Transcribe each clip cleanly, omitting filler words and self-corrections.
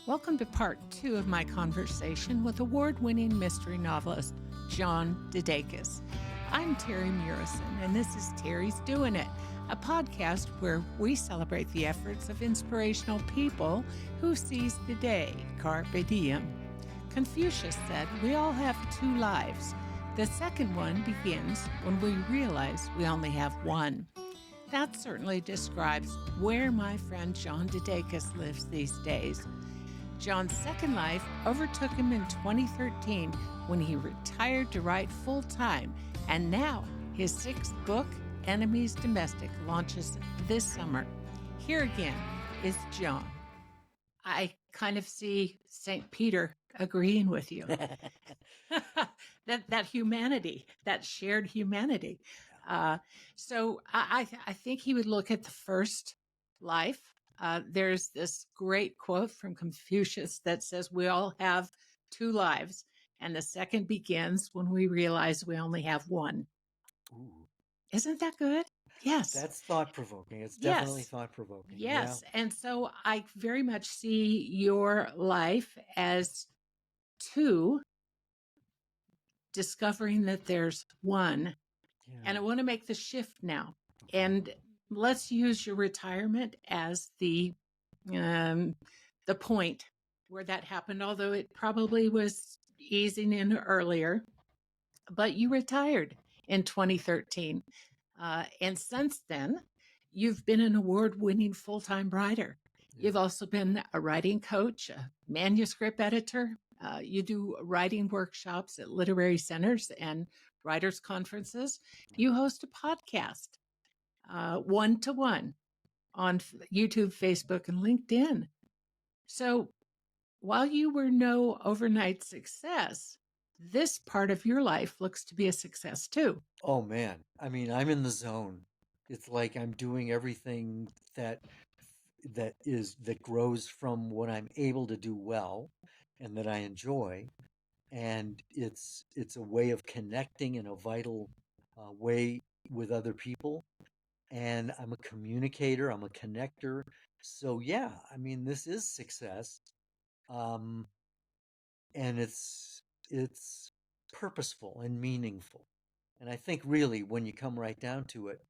Welcome to part 2 of my conversation with award-winning mystery novelist John DeDakis. I'm Terry Murison, and this is Terry's Doing It, a podcast where we celebrate the efforts of inspirational people who seize the day, carpe diem. Confucius said, "We all have two lives. The second one begins when we realize we only have one." That certainly describes where my friend John DeDakis lives these days. John's second life overtook him in 2013 when he retired to write full-time, and now his sixth book, Enemies Domestic, launches this summer. Here again is John. I kind of see St. Peter agreeing with you. that humanity, that shared humanity. So I think he would look at the first life. There's this great quote from Confucius that says, "We all have two lives, and the second begins when we realize we only have one." Ooh, Isn't that good? Yes. that's thought-provoking. It's Yes. definitely thought-provoking. Yes. And so I very much see your life as two, discovering that there's one. Yeah. And I want to make the shift now. And let's use your retirement as the point where that happened, although it probably was easing in earlier. But you retired in 2013. And since then, you've been an award-winning full-time writer. Yeah. You've also been a writing coach, a manuscript editor. You do writing workshops at literary centers and writers' conferences. You host a podcast, one-to-one, on YouTube, Facebook, and LinkedIn. So while you were no overnight success, this part of your life looks to be a success too. Oh man, I mean, I'm in the zone. It's like I'm doing everything that grows from what I'm able to do well and that I enjoy, and it's a way of connecting in a vital way with other people. And I'm a communicator. I'm a connector. So yeah, I mean, this is success. Um, and it's purposeful and meaningful. And I think really when you come right down to it,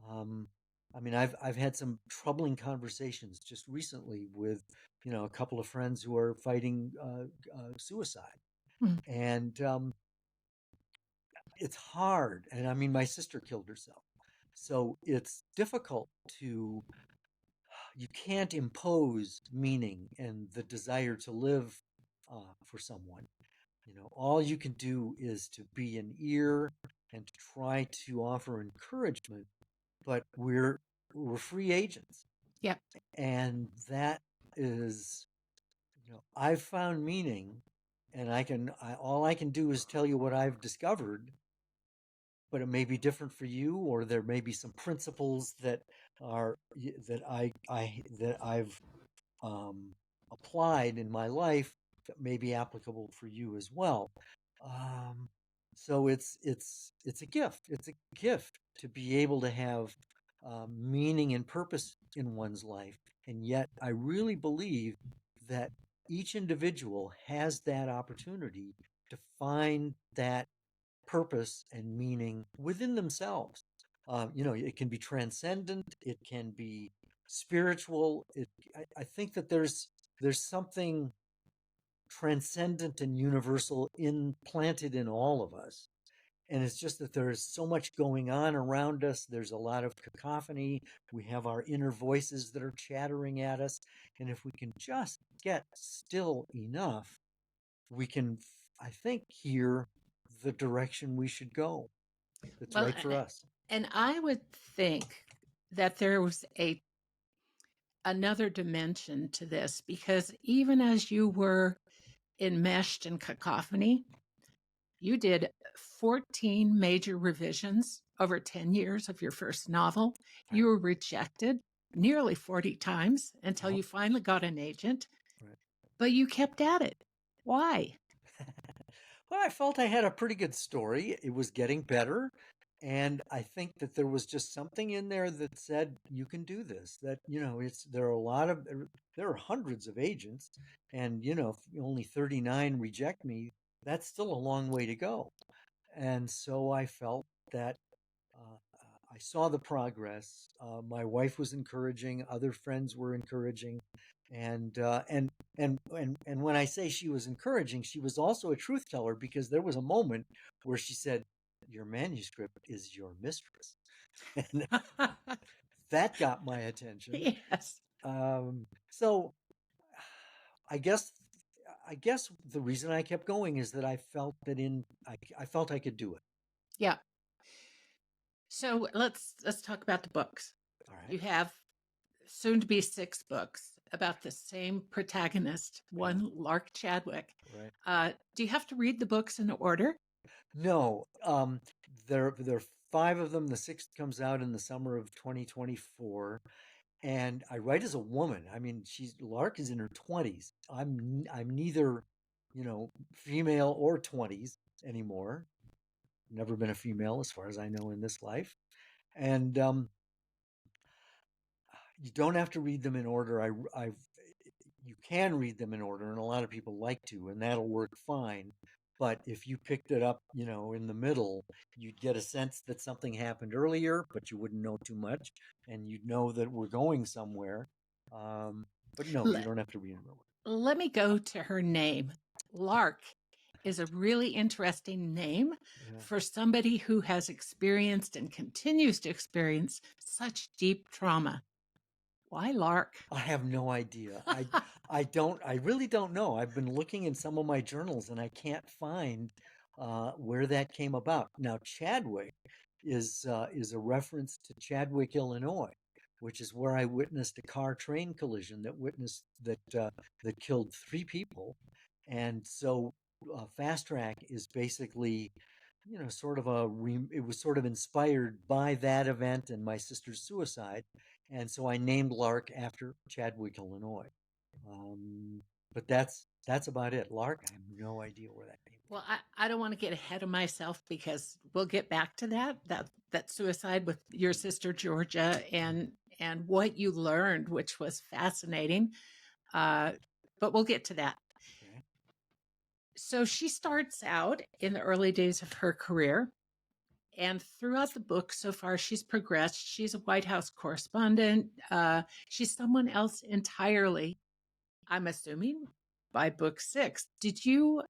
um, I mean, I've had some troubling conversations just recently with, a couple of friends who are fighting suicide, and it's hard. And I mean, my sister killed herself, so it's difficult to. You can't impose meaning and the desire to live for someone. All you can do is to be an ear and to try to offer encouragement, but we're free agents. Yep. And that is, I've found meaning, and all I can do is tell you what I've discovered, but it may be different for you, or there may be some principles that are that I've applied in my life that may be applicable for you as well. So it's a gift. It's a gift to be able to have meaning and purpose in one's life, and yet I really believe that each individual has that opportunity to find that purpose and meaning within themselves. It can be transcendent. It can be spiritual. I think that there's something transcendent and universal implanted in all of us. And it's just that there is so much going on around us. There's a lot of cacophony. We have our inner voices that are chattering at us. And if we can just get still enough, we can, I think, hear the direction we should go. That's right for us. And I would think that there was another dimension to this, because even as you were enmeshed in cacophony, you did 14 major revisions over 10 years of your first novel. Right. You were rejected nearly 40 times until you finally got an agent. Right. But you kept at it. Why? Well, I felt I had a pretty good story. It was getting better. And I think that there was just something in there that said, you can do this. That, there are there are hundreds of agents, and, if only 39 reject me, that's still a long way to go. And so I felt that I saw the progress. My wife was encouraging, other friends were encouraging, and when I say she was encouraging, she was also a truth teller, because there was a moment where she said, "Your manuscript is your mistress," and that got my attention. Yes. So I guess I guess the reason I kept going is that I felt that I felt I could do it. Yeah. So let's talk about the books. All right. You have soon to be 6 books about the same protagonist, Yeah. one Lark Chadwick. Right. Do you have to read the books in order? No, there are 5 of them. The 6th comes out in the summer of 2024, and I write as a woman. I mean, Lark is in her 20s. I'm neither, female or 20s anymore. Never been a female as far as I know in this life. And you don't have to read them in order. You can read them in order, and a lot of people like to, and that'll work fine. But if you picked it up, in the middle, you'd get a sense that something happened earlier, but you wouldn't know too much, and you'd know that we're going somewhere. But no, you Let, don't have to read them in order. let me go to her name. Lark is a really interesting name Yeah. for somebody who has experienced and continues to experience such deep trauma. Why Lark? I have no idea. I really don't know. I've been looking in some of my journals, and I can't find where that came about. Now, Chadwick is a reference to Chadwick, Illinois, which is where I witnessed a car train collision that killed 3 people. And so Fast Track is basically, it was sort of inspired by that event and my sister's suicide. And so I named Lark after Chadwick, Illinois. Um, but that's about it. Lark, I have no idea where that came Well, I don't want to get ahead of myself because we'll get back to that suicide with your sister Georgia and what you learned, which was fascinating. But we'll get to that. from. Okay. So she starts out in the early days of her career. And throughout the book so far, she's progressed. She's a White House correspondent. She's someone else entirely, I'm assuming, by book 6. Did you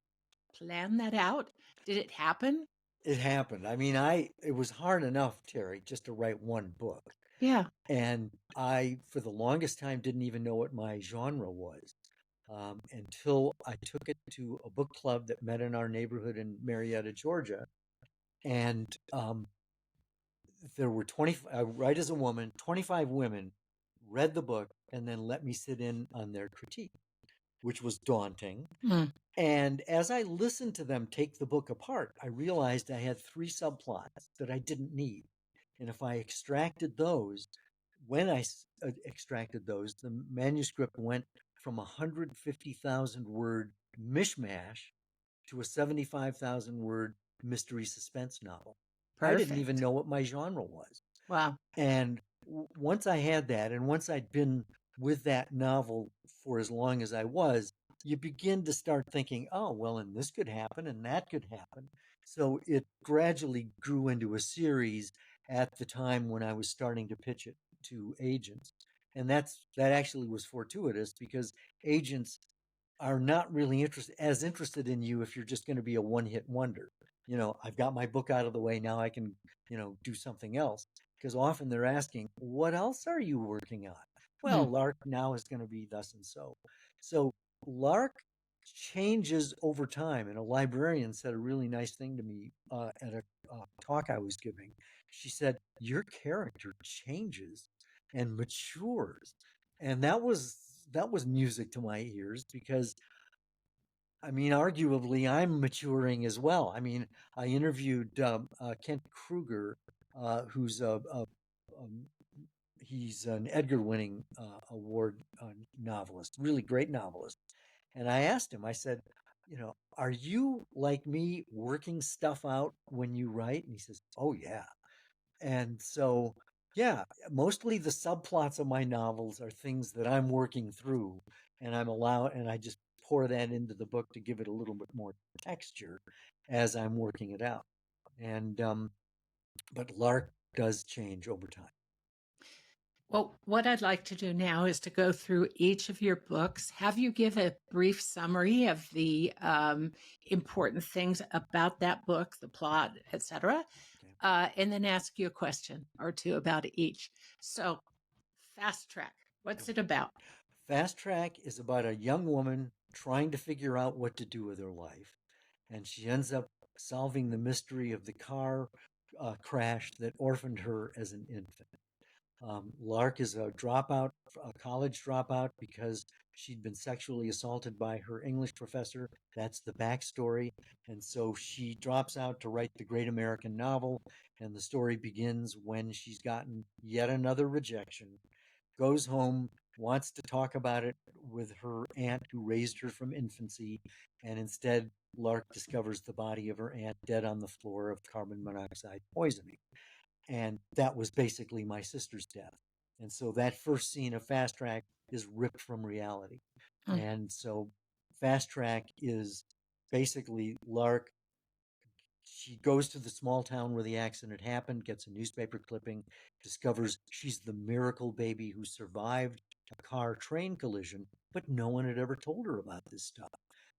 plan that out? Did it happen? It happened. I mean, it was hard enough, Terry, just to write one book. Yeah. And I, for the longest time, didn't even know what my genre was, until I took it to a book club that met in our neighborhood in Marietta, Georgia. And there were 20, I write as a woman, 25 women read the book and then let me sit in on their critique, which was daunting. Mm. And as I listened to them take the book apart, I realized I had 3 subplots that I didn't need. And if I extracted those, when I extracted those, the manuscript went from a 150,000 word mishmash to a 75,000 word mystery suspense novel. I didn't even Perfect. know what my genre was. Wow. And once I had that, and once I'd been with that novel for as long as I was, you begin to start thinking, oh, well, and this could happen and that could happen. So it gradually grew into a series at the time when I was starting to pitch it to agents. And that actually was fortuitous, because agents are not really interested in you if you're just going to be a one-hit wonder. I've got my book out of the way, now I can, do something else. Because often they're asking, what else are you working on? Well, Mm. Lark now is going to be thus and so. So Lark changes over time. And a librarian said a really nice thing to me at a talk I was giving. She said, your character changes and matures. And that was music to my ears, because I mean, arguably, I'm maturing as well. I mean, I interviewed Kent Kruger, who's um, he's an Edgar-winning award novelist, really great novelist. And I asked him, I said, are you like me, working stuff out when you write? And he says, oh yeah. And so, yeah, mostly the subplots of my novels are things that I'm working through, and I just pour that into the book to give it a little bit more texture as I'm working it out. And but Lark does change over time. Well, what I'd like to do now is to go through each of your books, have you give a brief summary of the important things about that book, the plot, etc., Okay. and then ask you a question or two about each. So, Fast Track, what's it about? Fast Track is about a young woman trying to figure out what to do with her life, and she ends up solving the mystery of the car crash that orphaned her as an infant. Lark is a dropout, a college dropout, because she'd been sexually assaulted by her English professor. That's the backstory. And so she drops out to write the great American novel. And the story begins when she's gotten yet another rejection, goes home, wants to talk about it with her aunt who raised her from infancy. And instead, Lark discovers the body of her aunt dead on the floor of carbon monoxide poisoning. And that was basically my sister's death. And so that first scene of Fast Track is ripped from reality. Mm. And so Fast Track is basically Lark. She goes to the small town where the accident happened, gets a newspaper clipping, discovers she's the miracle baby who survived a car train collision, but no one had ever told her about this stuff.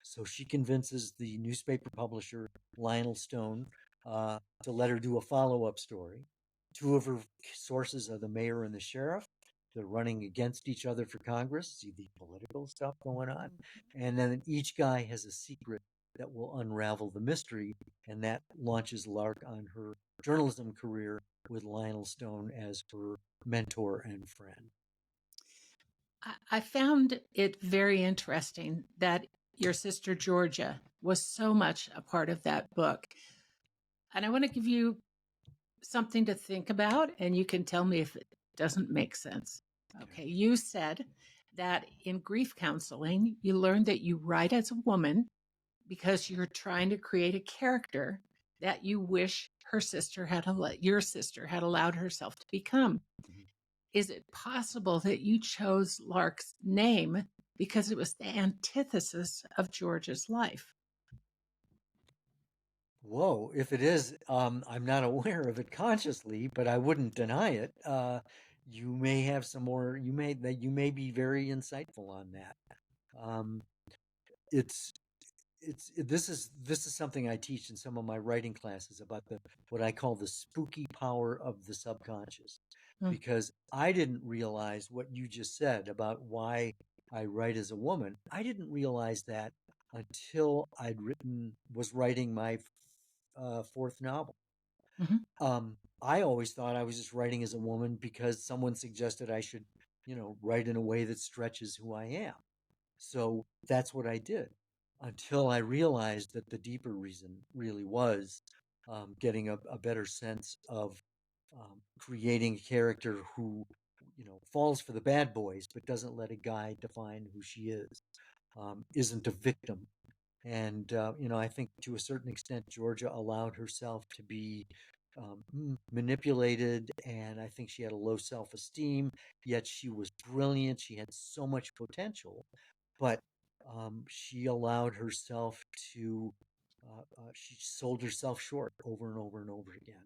So she convinces the newspaper publisher, Lionel Stone, to let her do a follow up story. Two of her sources are the mayor and the sheriff. They're running against each other for Congress. See the political stuff going on. And then each guy has a secret that will unravel the mystery, and that launches Lark on her journalism career with Lionel Stone as her mentor and friend. I found it very interesting that your sister Georgia was so much a part of that book. And I want to give you something to think about, and you can tell me if it doesn't make sense. Okay, you said that in grief counseling, you learned that you write as a woman because you're trying to create a character that you wish your sister had allowed herself to become. Mhm. Is it possible that you chose Lark's name because it was the antithesis of George's life? Whoa, if it is, I'm not aware of it consciously, but I wouldn't deny it. You may have some more. You may be very insightful on that. Um, it's this is something I teach in some of my writing classes about the what I call the spooky power of the subconscious, Mm. because I didn't realize what you just said about why I write as a woman. I didn't realize that until was writing my fourth novel. Mhm. I always thought I was just writing as a woman because someone suggested I should, write in a way that stretches who I am. So that's what I did until I realized that the deeper reason really was getting a better sense of creating a character who, falls for the bad boys, but doesn't let a guy define who she is, isn't a victim. And, I think to a certain extent, Georgia allowed herself to be manipulated, and I think she had a low self esteem, yet she was brilliant. She had so much potential, but she allowed herself to, she sold herself short over and over and over again.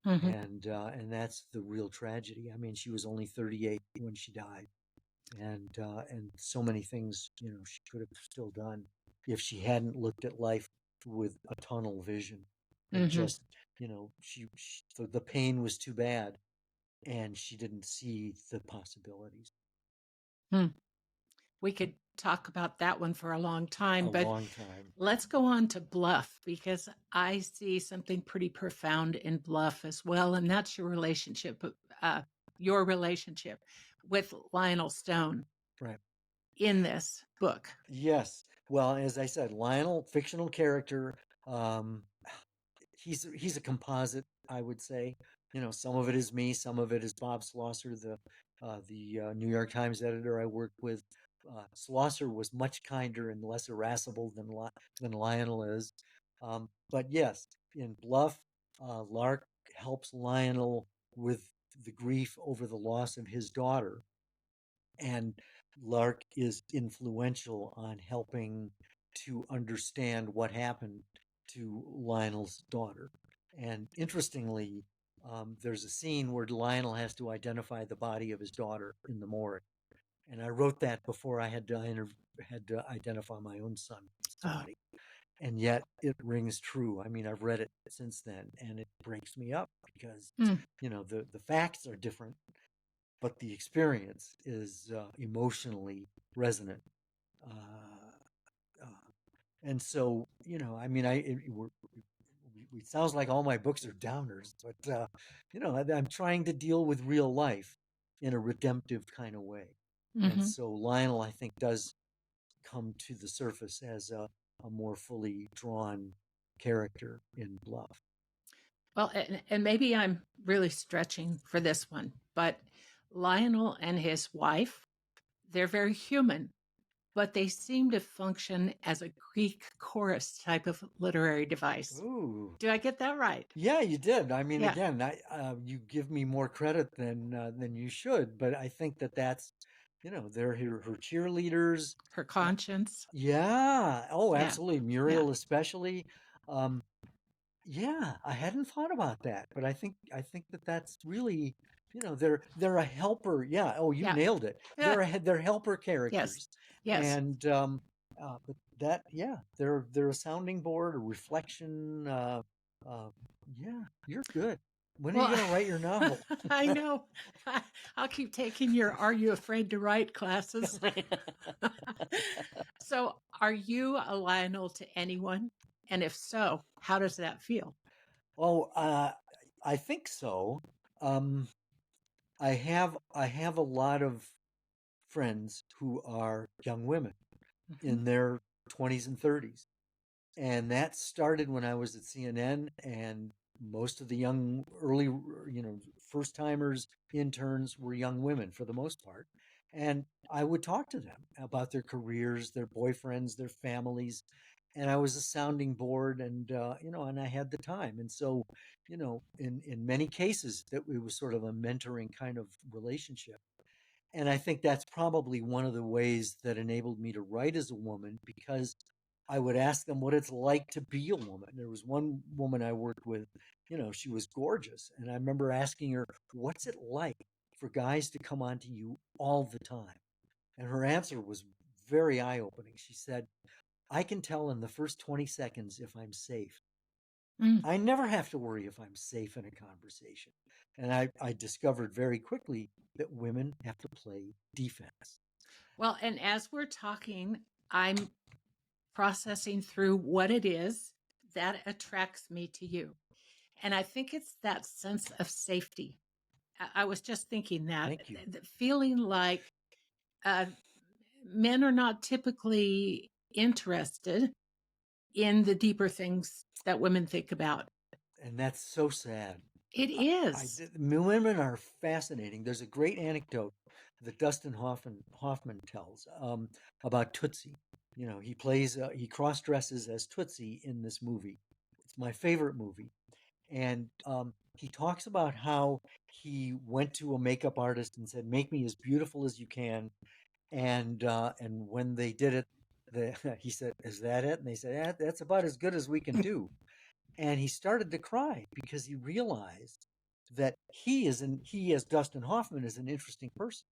Mhm. And that's the real tragedy. I mean, she was only 38 when she died, and so many things she could have still done if she hadn't looked at life with a tunnel vision and Mhm. just the pain was too bad and she didn't see the possibilities. Hmm. We could talk about that one for a long A time, but long time. let's go on to Bluff because I see something pretty profound in Bluff as well, and that's uh, your relationship with Lionel Stone Right. in this book. Yes. Well, as I said, Lionel, fictional character. um he's a composite, I would say. Some of it is me, some of it is Bob Slosser, the New York Times editor I worked with. Slosser was much kinder and less irascible than Lionel is. But yes, in Bluff, Lark helps Lionel with the grief over the loss of his daughter. And Lark is influential on helping to understand what happened to Lionel's daughter. And interestingly, there's a scene where Lionel has to identify the body of his daughter in the morgue. And I wrote that before I had to identify my own son's body. And yet it rings true. I mean, I've read it since then, and it breaks me up because, the facts are different, but the experience is emotionally resonant. Uh, uh, and so, I mean, it sounds like all my books are downers, but, I'm trying to deal with real life in a redemptive kind of way. And so Lionel, I think, does come to the surface as a more fully drawn character in Bluff. Well, and maybe I'm really stretching for this one, but Lionel and his wife, they're very human, but they seem to function as a Greek chorus type of literary device. Ooh. Do I get that right? Yeah, you did. I mean, Yeah. again, you give me more credit than you should, but I think that's, they're her cheerleaders. Her conscience. Yeah. Oh, Yeah. absolutely. Muriel especially. Um, yeah, I hadn't thought about that, but I think that's really, they're a helper. Yeah. Oh, you Yeah. nailed it. Yeah. They're helper characters. Yes. And but that, yeah, they're a sounding board, a reflection. Yeah, you're good. When are you going to write your novel? I know. I'll keep taking your Are You Afraid to Write classes. So, are you a Lionel to anyone? And if so, how does that feel? Oh, I think so. I have a lot of friends who are young women in their 20s and 30s. And that started when I was at CNN, and most of the young, early, first timers, interns were young women for the most part. And I would talk to them about their careers, their boyfriends, their families. And I was a sounding board, and, and I had the time. And so, in many cases, that it was sort of a mentoring kind of relationship. And I think that's probably one of the ways that enabled me to write as a woman, because I would ask them what it's like to be a woman. There was one woman I worked with, she was gorgeous. And I remember asking her, what's it like for guys to come on to you all the time? And her answer was very eye opening. She said, I can tell in the first 20 seconds if I'm safe. I never have to worry if I'm safe in a conversation. And I discovered very quickly that women have to play defense. Well, and as we're talking, I'm processing through what it is that attracts me to you. And I think it's that sense of safety. I was just thinking that. Thank you. Feeling like men are not typically interested in the deeper things that women think about. And that's so sad. It is. Women are fascinating. There's a great anecdote that Dustin Hoffman tells about Tootsie. He cross dresses as Tootsie in this movie. It's my favorite movie. And he talks about how he went to a makeup artist and said, "Make me as beautiful as you can." And when they did it, he said, "Is that it?" And they said, "That's about as good as we can do." And he started to cry because he realized that he, as Dustin Hoffman, is an interesting person.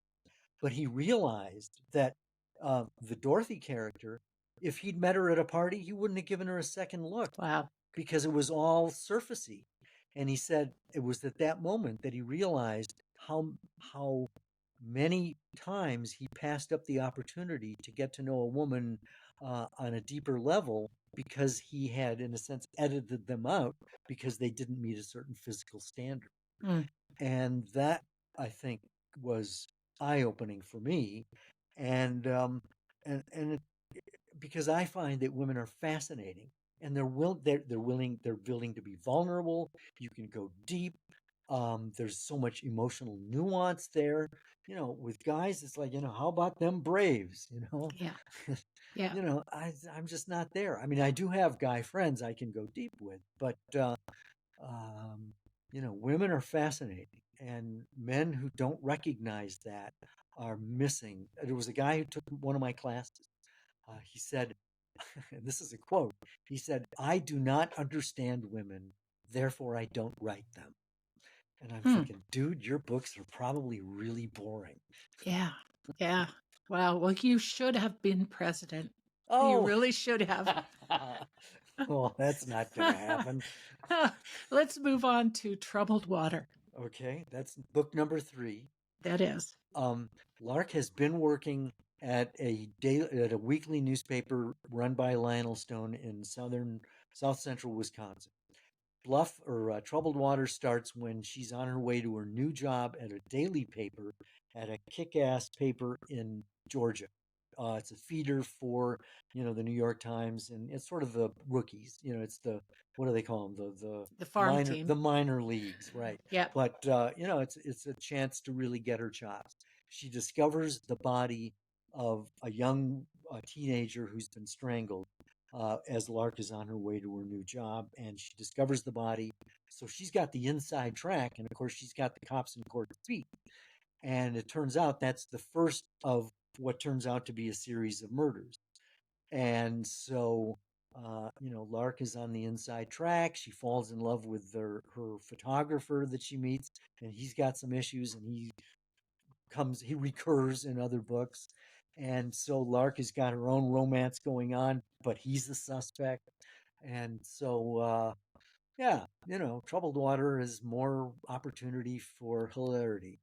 But he realized that the Dorothy character, if he'd met her at a party, he wouldn't have given her a second look. Wow. Because it was all surfacey. And he said it was at that moment that he realized how many times he passed up the opportunity to get to know a woman on a deeper level, because he had, in a sense, edited them out because they didn't meet a certain physical standard. And that, I think, was eye-opening for me. And because I find that women are fascinating, and they're willing to be vulnerable. You can go deep. There's so much emotional nuance there. With guys, it's like, how about them Braves? Yeah. Yeah. I'm just not there. I mean, I do have guy friends I can go deep with, but women are fascinating, and men who don't recognize that are missing. There was a guy who took one of my classes. He said, and this is a quote, he said, "I do not understand women, therefore I don't write them." And I'm Hmm. thinking, dude, your books are probably really boring. Yeah. Yeah. Wow. Well, you should have been president. You Oh, really should have. well, that's not going to happen. Let's move on to Troubled Water. Okay, that's book number 3. That is. Um, Lark has been working at at a weekly newspaper run by Lionel Stone in South Central Wisconsin. Troubled Water starts when she's on her way to her new job at a daily paper at a kick-ass paper in Georgia. It's a feeder for the New York Times, and it's sort of the rookies. It's the, what do they call them? The farm Minor team. the minor leagues, right? Yep. But it's a chance to really get her chops. She discovers the body of a young teenager who's been strangled as Lark is on her way to her new job, and she discovers the body. So she's got the inside track, and of course, she's got the cops in court feet. And it turns out that's the first of what turns out to be a series of murders. And so, Lark is on the inside track. She falls in love with her photographer that she meets, and he's got some issues, and he recurs in other books. And so Lark has got her own romance going on, but he's the suspect. And so, yeah, Troubled Water is more opportunity for hilarity.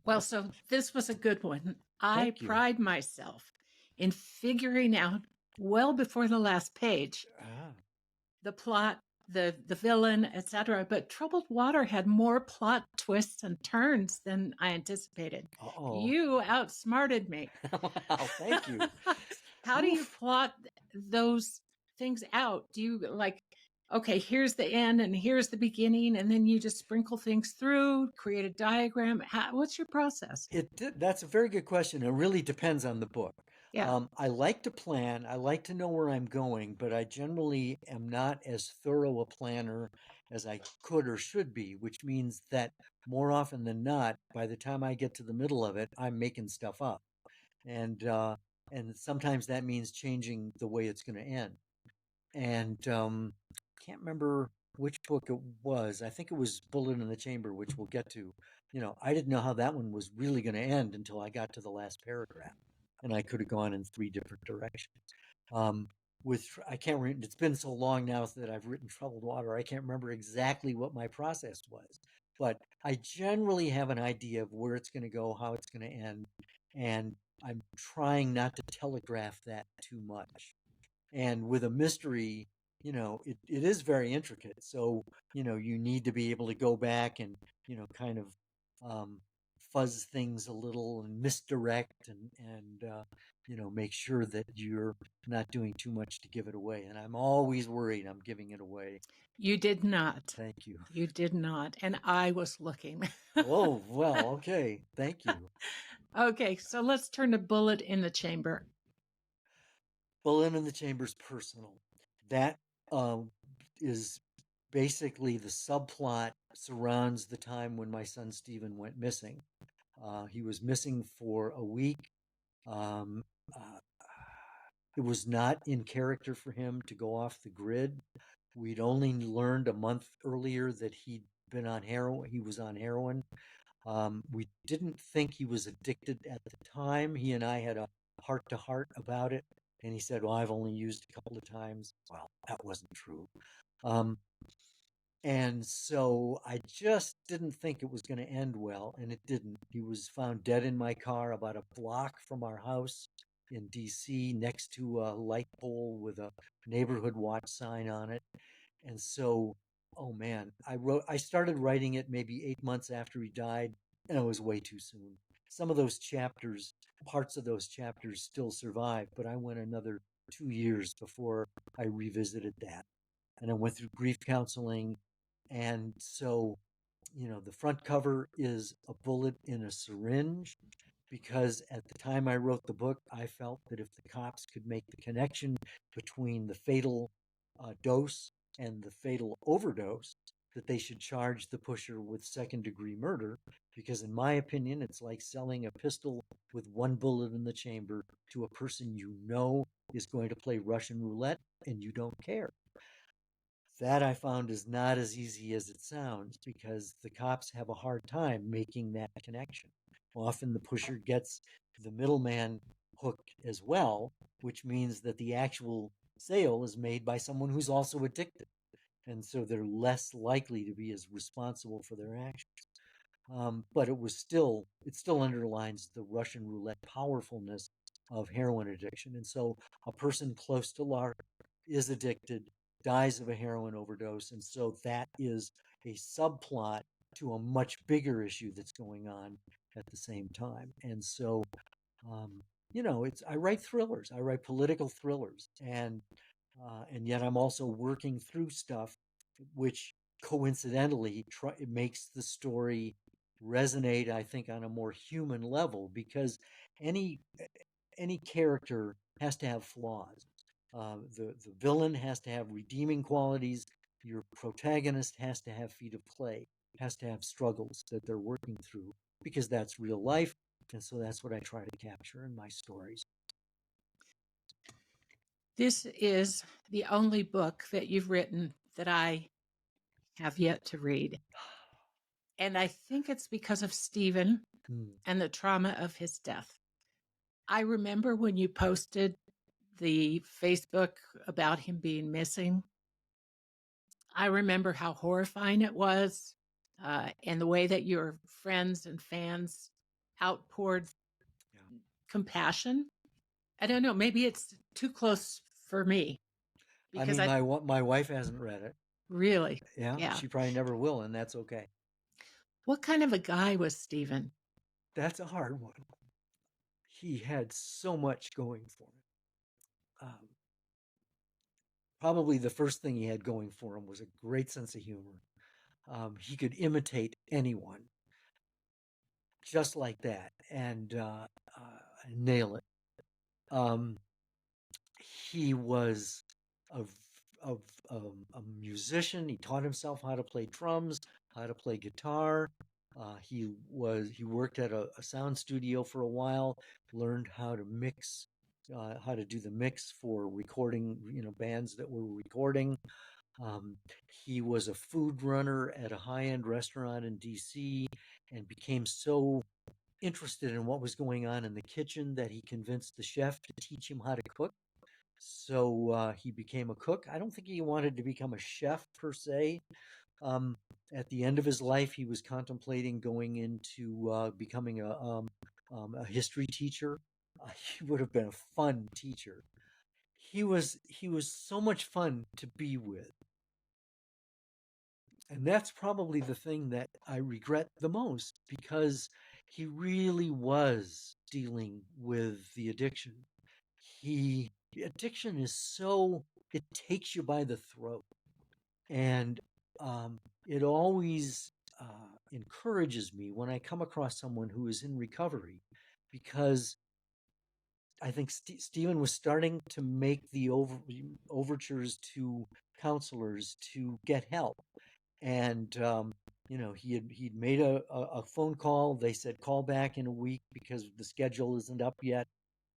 Well, so this was a good one. I Thank you. pride myself in figuring out well before the last page Ah, the plot, the villain, etc. But Troubled Water had more plot twists and turns than I anticipated. uh-oh. You outsmarted me. Wow, thank you. How do you Oof. plot those things out? Do you like, okay, here's the end and here's the beginning, and then you just sprinkle things through, create a diagram? What's your process? That's a very good question. It really depends on the book. Yeah. I like to plan. I like to know where I'm going, but I generally am not as thorough a planner as I could or should be, which means that more often than not, by the time I get to the middle of it, I'm making stuff up. And sometimes that means changing the way it's going to end. And can't remember which book it was. I think it was Bullet in the Chamber, which we'll get to. I didn't know how that one was really going to end until I got to the last paragraph, and I could have gone in 3 different directions. Um, I can't remember. It's been so long now that I've written Troubled Water. I can't remember exactly what my process was, but I generally have an idea of where it's going to go, how it's going to end, and I'm trying not to telegraph that too much. And with a mystery, it is very intricate. So, you need to be able to go back and, kind of um, fuzz things a little and misdirect and make sure that you're not doing too much to give it away. And I'm always worried I'm giving it away. You did not. Thank you. You did not. And I was looking. Oh, well, okay. Thank you. Okay, so let's turn to Bullet in the Chamber. Bullet in the Chamber's personal. That um, is basically the subplot surrounds the time when my son Stephen went missing. He was missing for a week. Um, uh, it was not in character for him to go off the grid. We'd only learned a month earlier that he'd been on heroin. He was on heroin. We didn't think he was addicted at the time. He and I had a heart to heart about it. And he said, "Well, I've only used a couple of times." Well, that wasn't true. Um, and so I just didn't think it was going to end well, and it didn't. He was found dead in my car about a block from our house in DC, next to a light pole with a neighborhood watch sign on it. And so, oh man, I started writing it maybe 8 months after he died, and it was way too soon. Some of those chapters, parts of those chapters still survive, but I went another 2 years before I revisited that. And I went through grief counseling. And so, the front cover is a bullet in a syringe because at the time I wrote the book, I felt that if the cops could make the connection between the fatal dose and the fatal overdose, that they should charge the pusher with second-degree murder, because in my opinion, it's like selling a pistol with one bullet in the chamber to a person you know is going to play Russian roulette and you don't care. That I found is not as easy as it sounds, because the cops have a hard time making that connection. Often the pusher gets the middleman hooked as well, which means that the actual sale is made by someone who's also addicted. And so they're less likely to be as responsible for their actions. But it still underlines the Russian roulette powerfulness of heroin addiction. And so a person close to Lark is addicted, dies of a heroin overdose. And so that is a subplot to a much bigger issue that's going on at the same time. And so, um, I write thrillers, I write political thrillers, and yet I'm also working through stuff which coincidentally it makes the story resonate, I think, on a more human level, because any any character has to have flaws. The villain has to have redeeming qualities. Your protagonist has to have feet of clay, has to have struggles that they're working through, because that's real life. And so that's what I try to capture in my stories. This is the only book that you've written that I have yet to read. And I think it's because of Stephen and the trauma of his death. I remember when you posted the Facebook about him being missing. I remember how horrifying it was, and the way that your friends and fans outpoured compassion. I don't know, maybe it's too close for me. I mean, my wife hasn't read it. Really? Yeah, she probably never will, and that's okay. What kind of a guy was Stephen? That's a hard one. He had so much going for him. Probably the first thing he had going for him was a great sense of humor. He could imitate anyone just like that and nail it. He was a, a, a musician. He taught himself how to play drums, how to play guitar. He worked at a sound studio for a while, learned how to mix, how to do the mix for recording, bands that were recording. He was a food runner at a high-end restaurant in DC, and became so interested in what was going on in the kitchen that he convinced the chef to teach him how to cook. So he became a cook. I don't think he wanted to become a chef per se. At the end of his life, he was contemplating going into becoming a history teacher. He would have been a fun teacher. He was so much fun to be with. And that's probably the thing that I regret the most, because he really was dealing with the addiction. Addiction is it takes you by the throat. And it always encourages me when I come across someone who is in recovery, because I think Stephen was starting to make the overtures to counselors to get help. And he'd made a phone call. They said call back in a week because the schedule isn't up yet.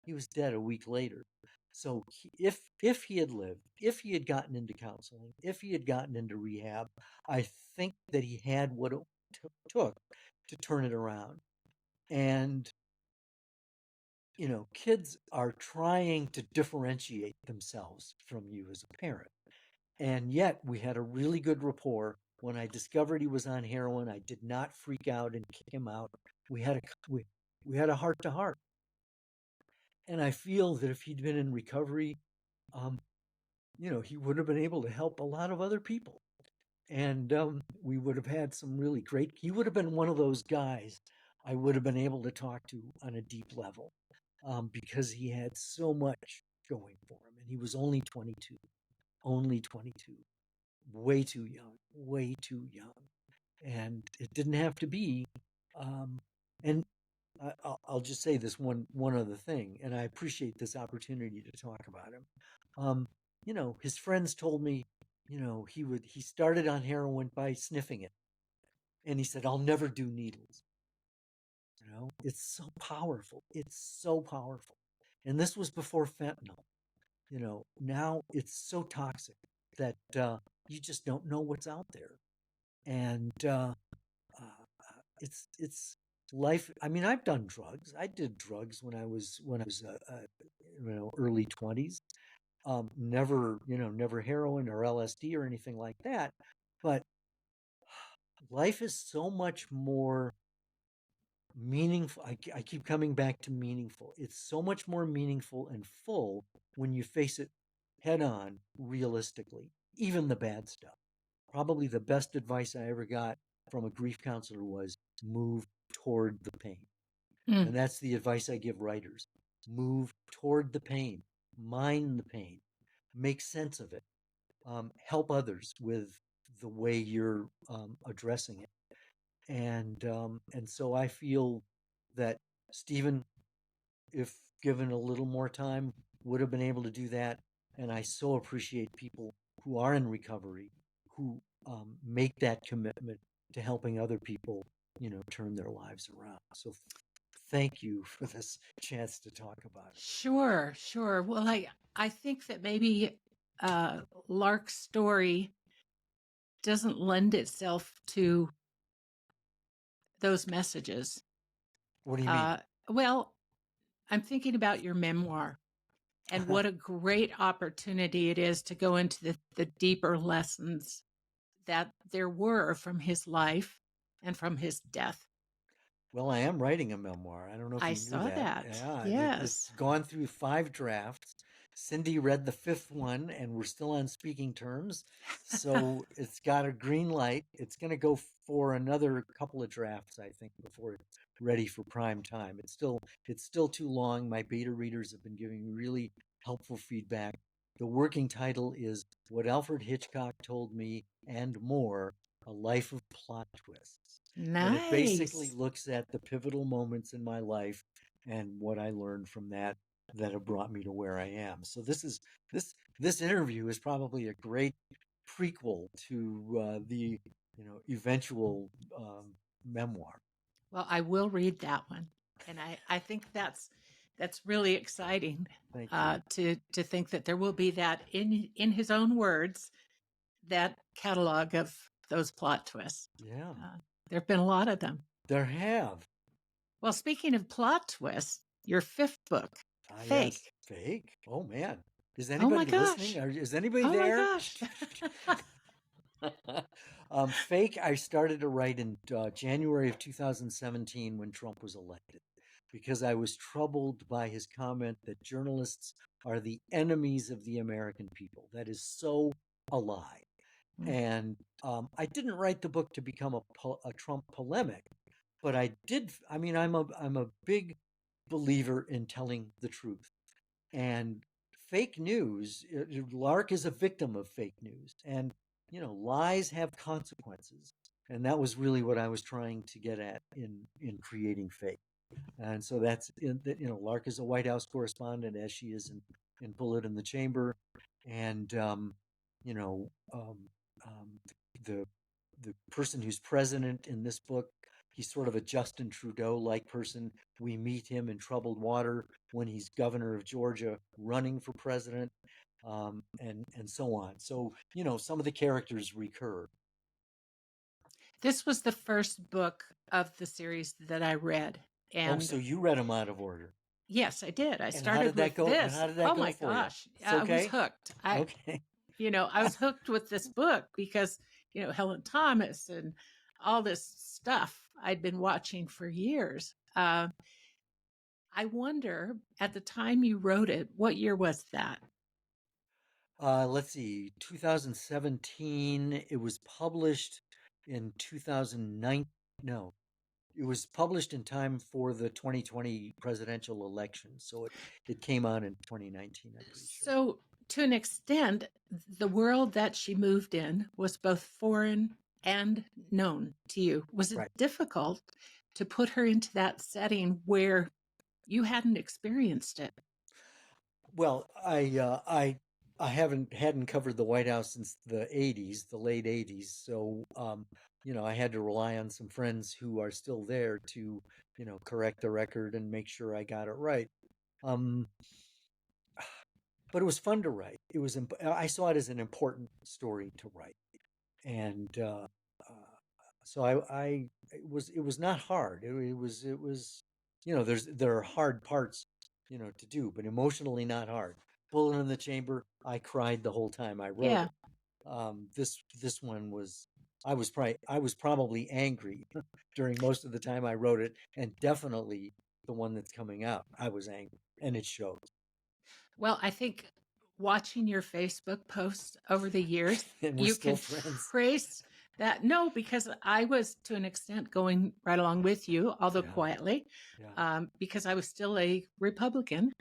He was dead a week later. So if he had lived, if he had gotten into counseling, if he had gotten into rehab, I think that he had what it took to turn it around. And kids are trying to differentiate themselves from you as a parent. And yet we had a really good rapport. When I discovered he was on heroin, I did not freak out and kick him out. We had a heart to heart. And I feel that if he'd been in recovery, he would have been able to help a lot of other people. And we would have had some really he would have been one of those guys I would have been able to talk to on a deep level, because he had so much going for him. And he was only 22, way too young, way too young. And it didn't have to be. And I'll just say this one other thing, and I appreciate this opportunity to talk about him. His friends told me, he started on heroin by sniffing it, and he said, "I'll never do needles." It's so powerful. It's so powerful. And this was before fentanyl. Now it's so toxic that you just don't know what's out there. And it's life. I mean, I've done drugs. I did drugs when I was early 20s. Never heroin or LSD or anything like that. But life is so much more meaningful. I keep coming back to meaningful. It's so much more meaningful and full when you face it head on, realistically, even the bad stuff. Probably the best advice I ever got from a grief counselor was move toward the pain. Mm. And that's the advice I give writers. Move toward the pain, mind the pain, make sense of it, help others with the way you're addressing it. And so I feel that Stephen, if given a little more time, would have been able to do that. And I so appreciate people who are in recovery, who make that commitment to helping other people, turn their lives around. So thank you for this chance to talk about it. Sure, sure. Well, I think that maybe Lark's story doesn't lend itself to those messages. What do you mean? Well, I'm thinking about your memoir and what a great opportunity it is to go into the deeper lessons that there were from his life and from his death. Well, I am writing a memoir. I don't know if I you knew saw that. that. Yeah, it's Yes. gone through 5 drafts. Cindy read the fifth one, and we're still on speaking terms. So it's got a green light. It's going to go for another couple of drafts, I think, before it's ready for prime time. It's still too long. My beta readers have been giving really helpful feedback. The working title is What Alfred Hitchcock Told Me and More: A Life of Plot Twists. And it basically Nice. looks at the pivotal moments in my life and what I learned from that have brought me to where I am. So this interview is probably a great prequel to the eventual memoir. Well, I will read that one. And I think that's really exciting Thank you. to think that there will be that in his own words, that catalog of those plot twists. Yeah, There have been a lot of them. there have. Well, speaking of plot twists, your fifth book, Yes, Fake. fake. Oh man, is Oh my anybody listening? gosh. Is anybody Oh my there? gosh. Fake, I started to write in January of 2017 when Trump was elected because I was troubled by his comment that journalists are the enemies of the American people. That is so a lie. And I didn't write the book to become a Trump polemic, but I did. I mean, I'm a big believer in telling the truth. And fake news, Lark is a victim of fake news. And, lies have consequences. And that was really what I was trying to get at in creating Fake. And so Lark is a White House correspondent, as she is in Bullet in the Chamber. And, you know, um, the the person who's president in this book, he's sort of a Justin Trudeau like person. We meet him in troubled water when he's governor of Georgia, running for president, and so on. So some of the characters recur. This was the first book of the series that I read. Oh, And so you read them out of order. yes, I did. I And how started did that with go? And this. how did that Oh go my for you? gosh. It's I was okay. hooked. Okay. I was hooked with this book because, Helen Thomas and all this stuff I'd been watching for years. I wonder, at the time you wrote it, what year was that? Let's see, 2017. It was published in 2009. No, it was published in time for the 2020 presidential election. So it came out in 2019, I'm pretty sure. So, to an extent, the world that she moved in was both foreign and known to you. Was it Right. difficult to put her into that setting where you hadn't experienced it? Well, I I hadn't covered the White House since the '80s, the late '80s. So, I had to rely on some friends who are still there to, correct the record and make sure I got it right. Um, but it was fun to write. I saw it as an important story to write, and so it was not hard. It was, there are hard parts, to do, but emotionally not hard. Bullet in the Chamber, I cried the whole time I wrote Yeah. it. This one was, I was probably angry during most of the time I wrote it, and definitely the one that's coming out, I was angry, and it shows. Well, I think watching your Facebook posts over the years, And we're you still can friends. trace that. No, because I was to an extent going right along with you, although Yeah, quietly, yeah. because I was still a Republican,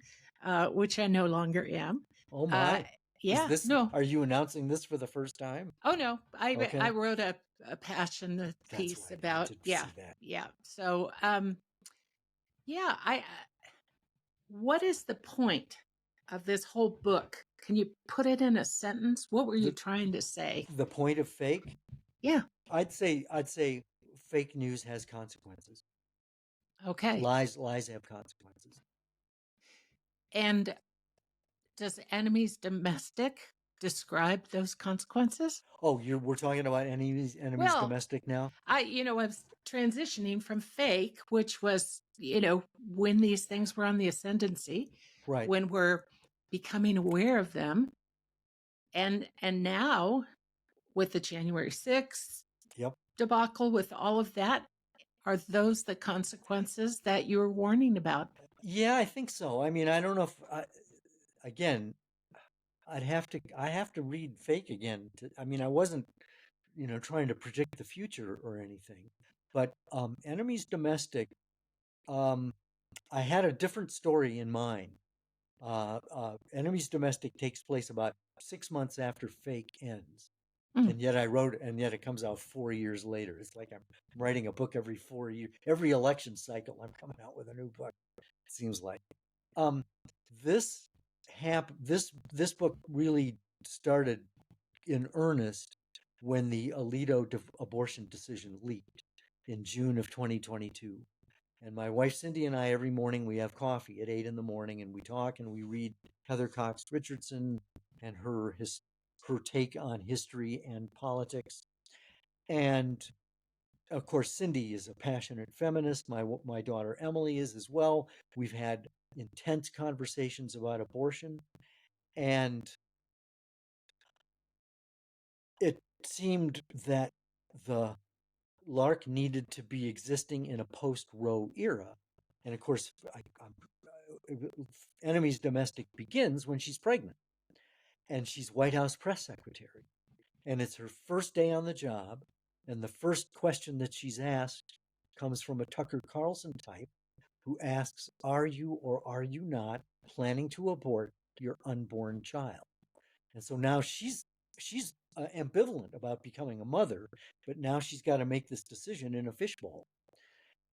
which I no longer am. Oh Uh, my. yeah, no. Are you announcing this for the first time? Oh no, I Okay. wrote a passion That's piece right. I about did yeah, see that. yeah. So yeah, I what is the point of this whole book? Can you put it in a sentence? What were you The trying to say? the point of fake, Yeah. I'd say fake news has consequences. Okay. Lies have consequences. And does enemies domestic describe those consequences? Oh, we're talking about enemies Well, domestic now? I was transitioning from fake, which was, when these things were on the ascendancy, Right. when we're becoming aware of them, and now with the January 6th Yep. debacle, with all of that, are those the consequences that you were warning about? Yeah, I think so. I mean, I don't know if again, I have to read fake again I mean, I wasn't, trying to predict the future or anything. But enemies domestic, um I had a different story in mind. Enemies Domestic takes place about 6 months after Fake ends, Mm. and yet and yet it comes out 4 years later. It's like I'm writing a book every 4 years. Every election cycle, I'm coming out with a new book. It seems like. Um, this this book really started in earnest when the Alito abortion decision leaked in June of 2022. And my wife Cindy and I, every morning, we have coffee at 8 in the morning, and we talk and we read Heather Cox Richardson and her take on history and politics. And of course, Cindy is a passionate feminist. My daughter Emily is as well. We've had intense conversations about abortion, and it seemed that the Lark needed to be existing in a post-Roe era. And of course, Enemies Domestic begins when she's pregnant and she's White House press secretary. And it's her first day on the job. And the first question that she's asked comes from a Tucker Carlson type who asks, "Are you or are you not planning to abort your unborn child?" And so now she's ambivalent about becoming a mother, but now she's got to make this decision in a fishbowl.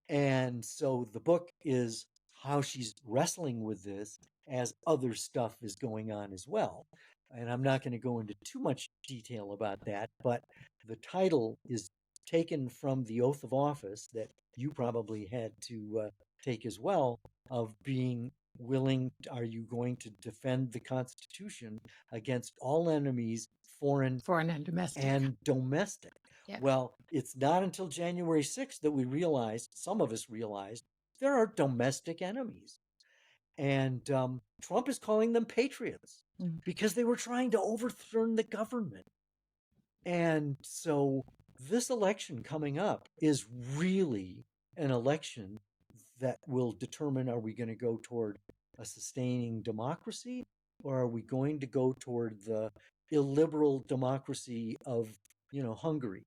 And so the book is how she's wrestling with this as other stuff is going on as well. And I'm not going to go into too much detail about that, but the title is taken from the oath of office that you probably had to take as well, of being willing, are you going to defend the Constitution against all enemies, foreign Foreign and domestic. and domestic? Yeah. Well, it's not until January 6th that some of us realized, there are domestic enemies. And Trump is calling them patriots Mm. because they were trying to overturn the government. And so this election coming up is really an election that will determine, are we going to go toward a sustaining democracy, or are we going to go toward the illiberal democracy of, Hungary?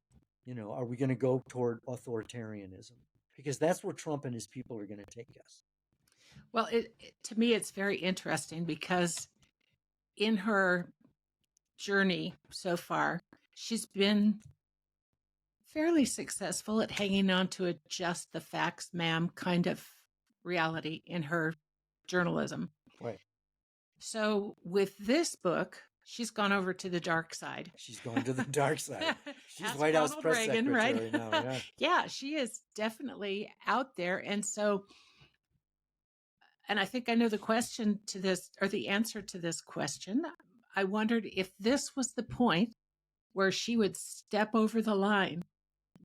Are we going to go toward authoritarianism? Because that's where Trump and his people are going to take us. Well, to me, it's very interesting because in her journey so far, she's been fairly successful at hanging on to a just the facts, ma'am kind of reality in her journalism. Right. So with this book, She's gone over to the dark side. She's going to the dark side. She's Ask White House Ronald press Reagan, right? secretary now. Yeah. Yeah, she is definitely out there. And so, and I think I know the question to this, or the answer to this question. I wondered if this was the point where she would step over the line.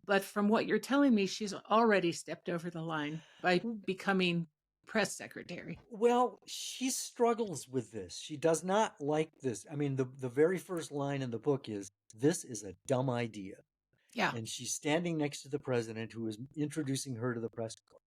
But from what you're telling me, she's already stepped over the line by becoming press secretary. Well, she struggles with this. She does not like this. I mean, the very first line in the book is, "This is a dumb idea." Yeah, And she's standing next to the president, who is introducing her to the press corps.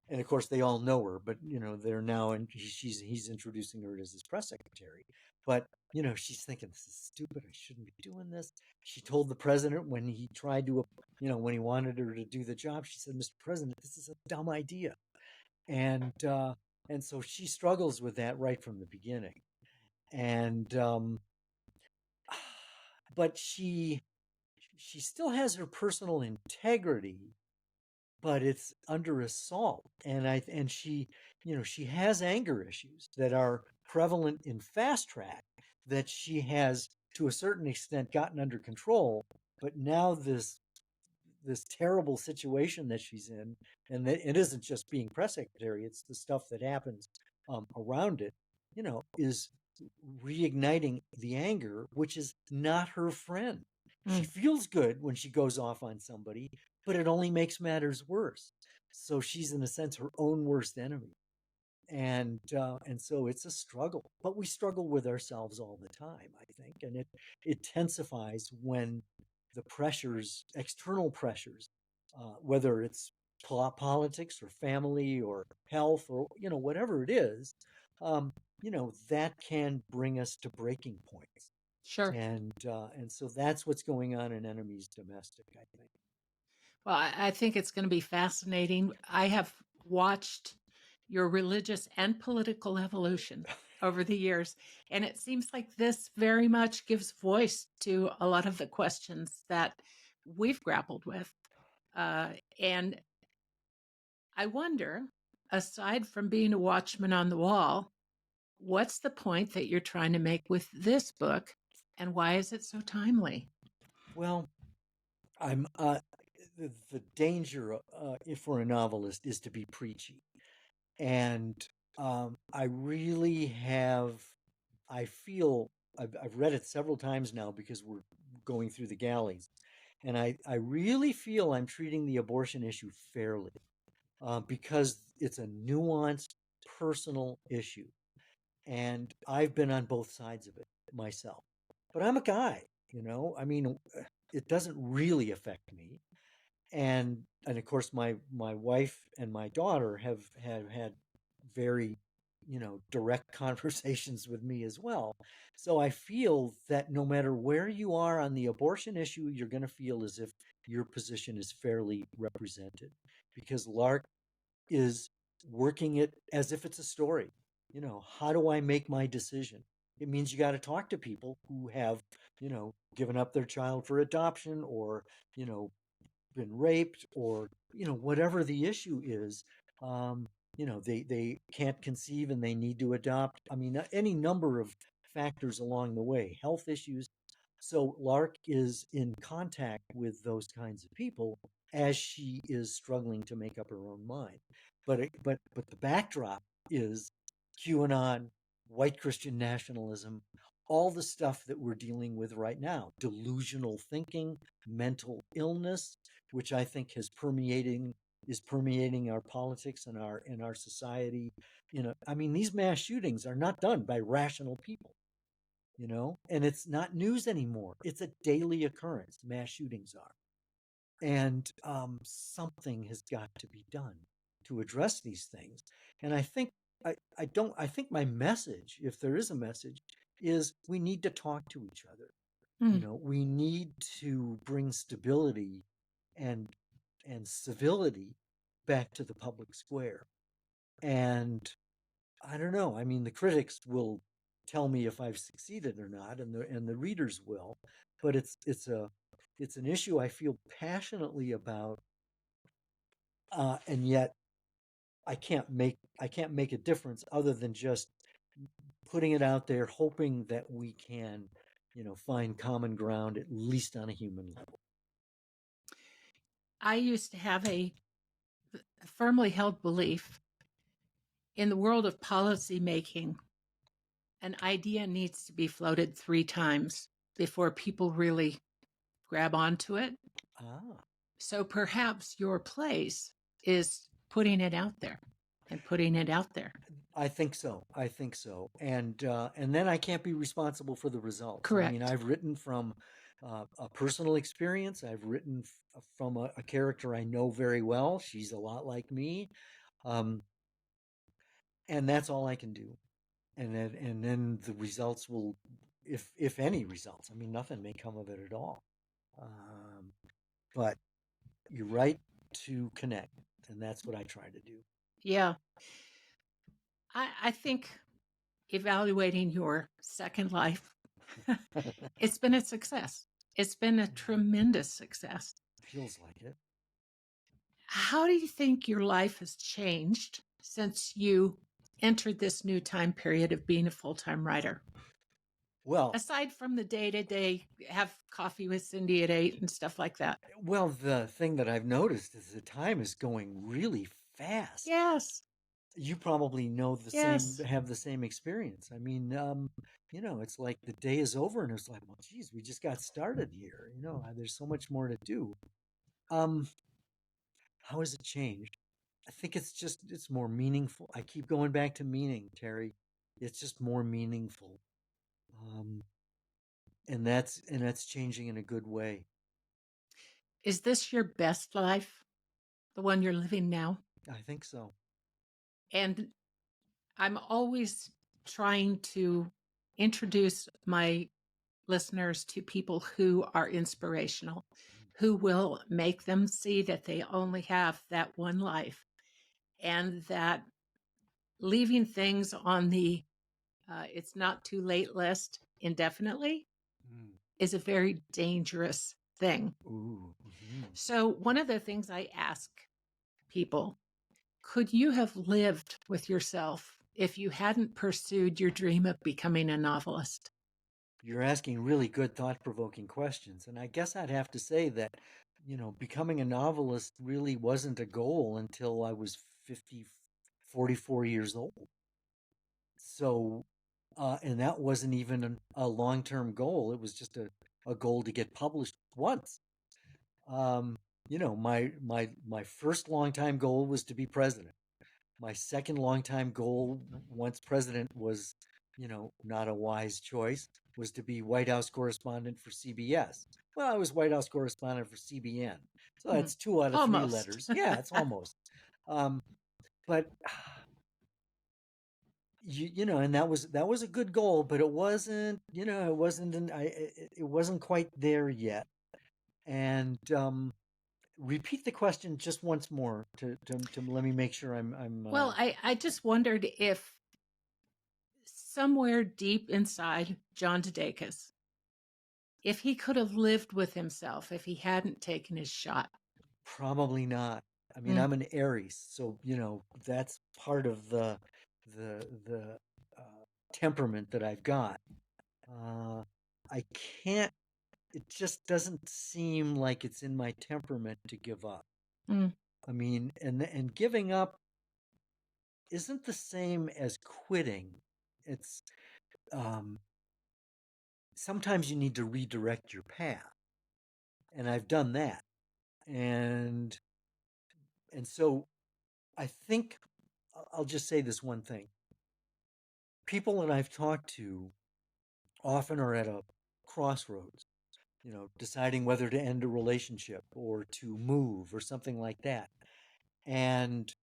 And of course, they all know her, but they're now, and he's introducing her as his press secretary. But she's thinking, this is stupid. I shouldn't be doing this. She told the president when he tried to, when he wanted her to do the job, she said, "Mr. President, this is a dumb idea." And so she struggles with that right from the beginning. And but she still has her personal integrity, but it's under assault. And she she has anger issues that are prevalent in Fast Track, that she has to a certain extent gotten under control. But now this terrible situation that she's in, and that it isn't just being press secretary, it's the stuff that happens around it, is reigniting the anger, which is not her friend. She feels good when she goes off on somebody, but it only makes matters worse. So she's, in a sense, her own worst enemy. And so it's a struggle, but we struggle with ourselves all the time, I think, and it intensifies when the pressures, external pressures, whether it's politics or family or health or whatever it is, that can bring us to breaking points. sure. And so that's what's going on in Enemies Domestic, I think. Well, I think it's going to be fascinating. I have watched your religious and political evolution over the years, and it seems like this very much gives voice to a lot of the questions that we've grappled with. And I wonder, aside from being a watchman on the wall, what's the point that you're trying to make with this book, and why is it so timely? Well, I'm the danger for a novelist is to be preachy. And I really have, I feel, I've read it several times now because we're going through the galleys. And I really feel I'm treating the abortion issue fairly, because it's a nuanced, personal issue. And I've been on both sides of it myself. But I'm a guy, I mean, it doesn't really affect me. And of course, my wife and my daughter have had very direct conversations with me as well. So I feel that no matter where you are on the abortion issue, you're going to feel as if your position is fairly represented, because Lark is working it as if it's a story. How do I make my decision? It means you got to talk to people who have given up their child for adoption, or you know been raped, or whatever the issue is. They can't conceive and they need to adopt. I mean, any number of factors along the way, health issues. So Lark is in contact with those kinds of people as she is struggling to make up her own mind. But the backdrop is QAnon, white Christian nationalism, all the stuff that we're dealing with right now, delusional thinking, mental illness, which I think is permeating our politics and our society. I mean, these mass shootings are not done by rational people, and it's not news anymore. It's a daily occurrence. Mass shootings are. And something has got to be done to address these things. And I think my message, if there is a message, is we need to talk to each other. We need to bring stability and civility back to the public square. And I don't know. I mean, the critics will tell me if I've succeeded or not, and the readers will. But it's an issue I feel passionately about, and yet I can't make a difference other than just putting it out there, hoping that we can, find common ground, at least on a human level. I used to have a firmly held belief in the world of policy making. An idea needs to be floated 3 times before people really grab onto it. Ah, So perhaps your place is putting it out there and putting it out there. I think so. I think so. And then I can't be responsible for the results. I mean, Correct. I've written from a personal experience. I've written from a character I know very well. She's a lot like me, um, and that's all I can do. And then the results will, if any results. I mean, nothing may come of it at all. Um, but you're right to connect, and that's what I try to do. Yeah. I think evaluating your second life, it's been a success. It's been a tremendous success. Feels like it. How do you think your life has changed since you entered this new time period of being a full-time writer? Well, Aside from the day-to-day, have coffee with Cindy at 8 and stuff like that. well, the thing that I've noticed is the time is going really fast. Yes. You probably know the same, Yes. have the same experience. I mean, it's like the day is over, and it's like, well, geez, we just got started here. There's so much more to do. Um, how has it changed? I think it's more meaningful. I keep going back to meaning, Terry. It's just more meaningful. Um, and that's changing in a good way. Is this your best life, the one you're living now? I think so. And I'm always trying to introduce my listeners to people who are inspirational, who will make them see that they only have that one life, and that leaving things on the it's not too late list indefinitely Mm. is a very dangerous thing. Ooh. Mhm. So, one of the things I ask people, could you have lived with yourself if you hadn't pursued your dream of becoming a novelist? You're asking really good, thought-provoking questions. And I guess I'd have to say that, becoming a novelist really wasn't a goal until I was 44 years old. So, and that wasn't even a long-term goal. It was just a goal to get published once. My first long-time goal was to be president. My second long-time goal, once president, was, not a wise choice, was to be White House correspondent for CBS. Well, I was White House correspondent for CBN. So that's 2 out of 3 Almost. letters. Yeah, it's almost. But and that was a good goal, but it wasn't, it wasn't quite there yet. And repeat the question just once more to let me make sure I'm Well, I just wondered if somewhere deep inside John DeDakis, if he could have lived with himself if he hadn't taken his shot. probably not. I mean, Mm. I'm an Aries, so that's part of the temperament that I've got. I can't. It just doesn't seem like it's in my temperament to give up. Mm. I mean, and giving up isn't the same as quitting. It's um, sometimes you need to redirect your path, and I've done that, and so I think I'll just say this one thing: people that I've talked to often are at a crossroads, deciding whether to end a relationship or to move or something like that, and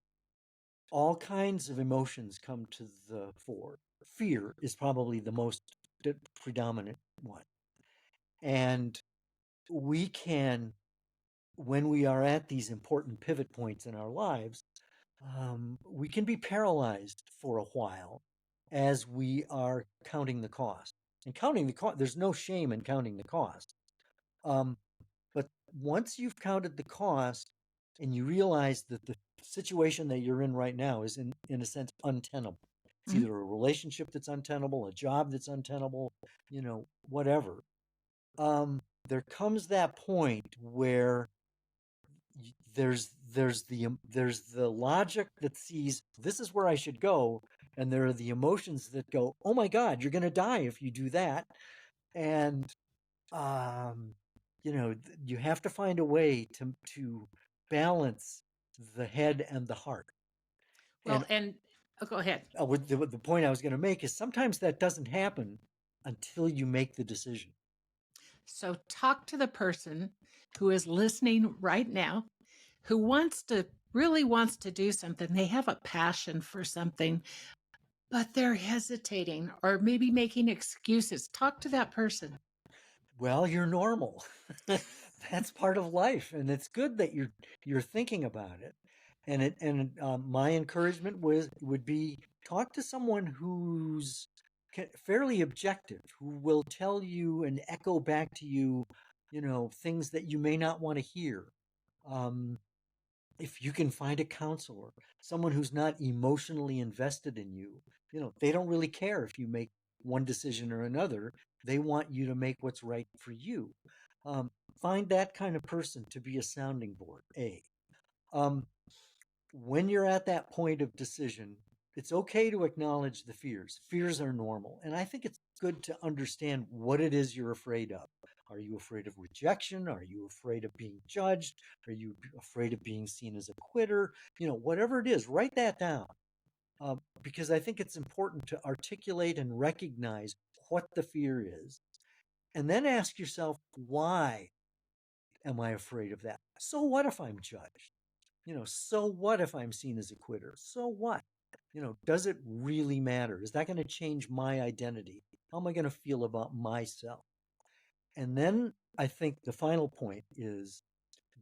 all kinds of emotions come to the fore. Fear is probably the most predominant one. And we can, when we are at these important pivot points in our lives, we can be paralyzed for a while as we are counting the cost. And counting the cost, there's no shame in counting the cost. Um, but once you've counted the cost and you realize that the situation that you're in right now is, in a sense, untenable, It's either a relationship that's untenable, a job that's untenable, whatever. There comes that point where there's the logic that sees this is where I should go, and there are the emotions that go, oh my God, you're going to die if you do that, and um, you have to find a way to balance the head and the heart. Well, And and go ahead. the point I was going to make is sometimes that doesn't happen until you make the decision. So talk to the person who is listening right now, who really wants to do something. They have a passion for something, but they're hesitating or maybe making excuses. Talk to that person. Well, you're normal. That's part of life, and it's good that you're thinking about it. And my encouragement would be talk to someone who's fairly objective, who will tell you and echo back to you, things that you may not want to hear. Um, if you can find a counselor, someone who's not emotionally invested in you, they don't really care if you make one decision or another. They want you to make what's right for you. Um, find that kind of person to be a sounding board. Um, when you're at that point of decision, it's okay to acknowledge the fears. Fears are normal. And I think it's good to understand what it is you're afraid of. Are you afraid of rejection? Are you afraid of being judged? Are you afraid of being seen as a quitter? Whatever it is, write that down. Because I think it's important to articulate and recognize what the fear is. And then ask yourself, why am I afraid of that? So what if I'm judged? So what if I'm seen as a quitter? So what? Does it really matter? Is that going to change my identity? How am I going to feel about myself? And then I think the final point is